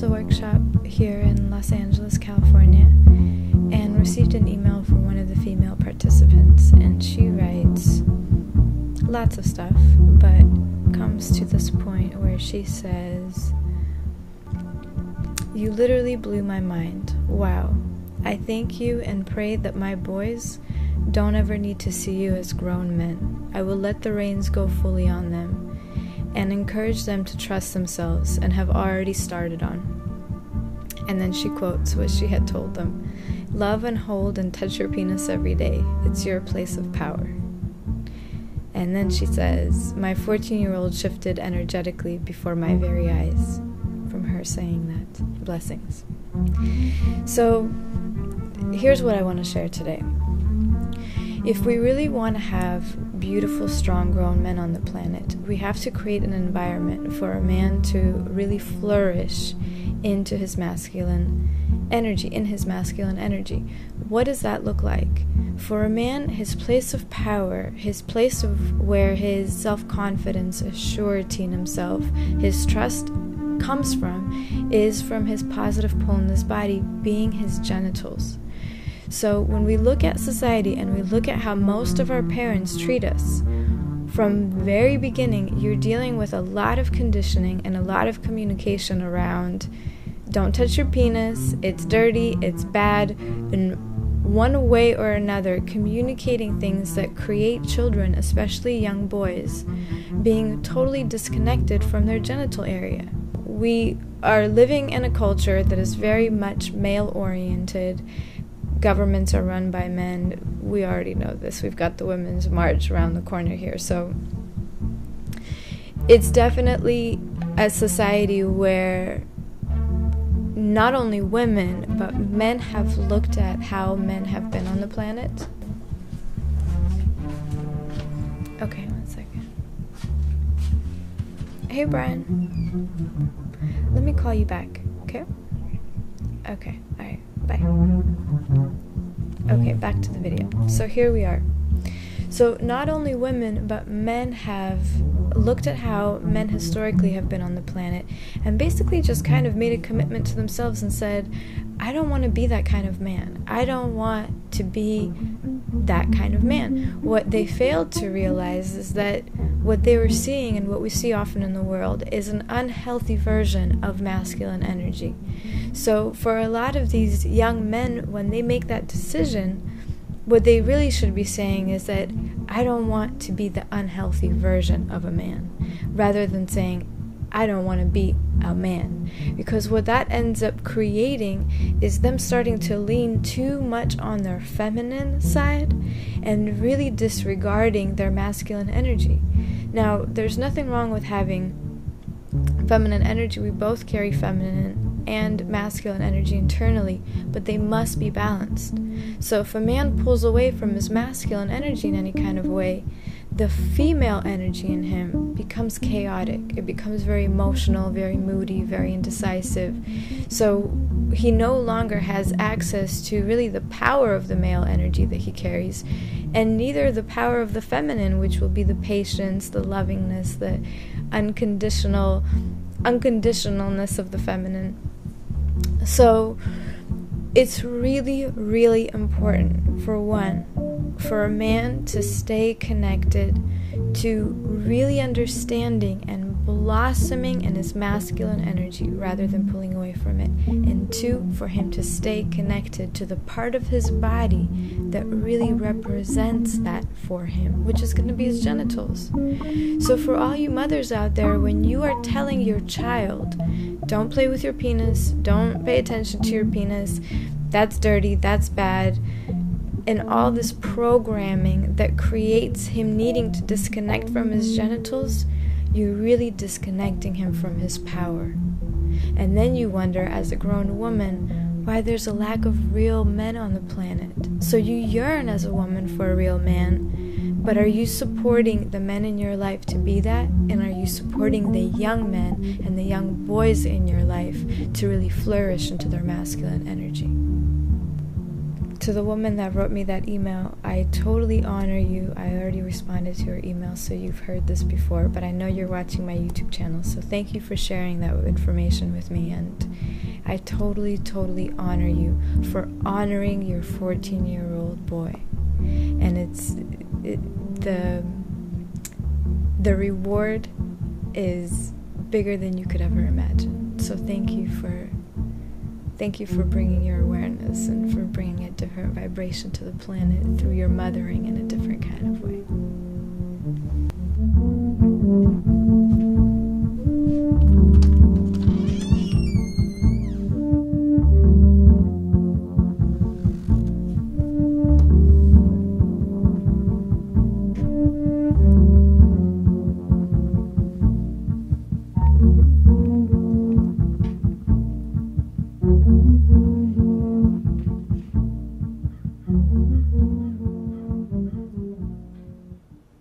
the workshop here in Los Angeles, California, and received an email from one of the female participants, and she writes lots of stuff, but comes to this point where she says, "You literally blew my mind. Wow. I thank you and pray that my boys don't ever need to see you as grown men. I will let the reins go fully on them and encourage them to trust themselves and have already started on." And then she quotes what she had told them. "Love and hold and touch your penis every day. It's your place of power." And then she says, "My 14-year-old shifted energetically before my very eyes," from her saying that. Blessings. So here's what I want to share today. If we really want to have beautiful, strong, grown men on the planet, we have to create an environment for a man to really flourish into his masculine energy, What does that look like? For a man, his place of power, his place of where his self-confidence, his surety in himself, his trust comes from, is from his positive pull in his body, being his genitals. So when we look at society and we look at how most of our parents treat us, from the very beginning, you're dealing with a lot of conditioning and a lot of communication around, don't touch your penis, it's dirty, it's bad, in one way or another, communicating things that create children, especially young boys, being totally disconnected from their genital area. We are living in a culture that is very much male-oriented. Governments are run by men. We already know this. We've got the Women's March around the corner here. So it's definitely a society where not only women, but men have looked at how men have been on the planet. Okay, 1 second. Hey, Brian. Let me call you back, okay? Okay, alright, bye. Okay, back to the video. So here we are. So not only women, but men have looked at how men historically have been on the planet and basically just kind of made a commitment to themselves and said, I don't want to be that kind of man. I don't want to be that kind of man. What they failed to realize is that what they were seeing and what we see often in the world is an unhealthy version of masculine energy. So for a lot of these young men, when they make that decision, what they really should be saying is that I don't want to be the unhealthy version of a man, rather than saying I don't want to be a man. Because what that ends up creating is them starting to lean too much on their feminine side and really disregarding their masculine energy. Now, there's nothing wrong with having feminine energy. We both carry feminine and masculine energy internally, but they must be balanced. So if a man pulls away from his masculine energy in any kind of way, the female energy in him becomes chaotic. It becomes very emotional, very moody, very indecisive. So he no longer has access to really the power of the male energy that he carries, and neither the power of the feminine, which will be the patience, the lovingness, the unconditionalness of the feminine. So it's really, really important, for one, for a man to stay connected to really understanding and blossoming in his masculine energy rather than pulling away from it. And two, for him to stay connected to the part of his body that really represents that for him, which is going to be his genitals. So for all you mothers out there, when you are telling your child, don't play with your penis, don't pay attention to your penis, that's dirty, that's bad, and all this programming that creates him needing to disconnect from his genitals, you're really disconnecting him from his power. And then you wonder, as a grown woman, why there's a lack of real men on the planet. So you yearn as a woman for a real man, but are you supporting the men in your life to be that? And are you supporting the young men and the young boys in your life to really flourish into their masculine energy? to the woman that wrote me that email, I totally honor you. I already responded to your email, so you've heard this before, but I know you're watching my YouTube channel, so thank you for sharing that information with me, and I totally, totally honor you for honoring your 14-year-old boy. And the reward is bigger than you could ever imagine. So thank you for bringing your awareness and for bringing a different vibration to the planet through your mothering in a different kind of way.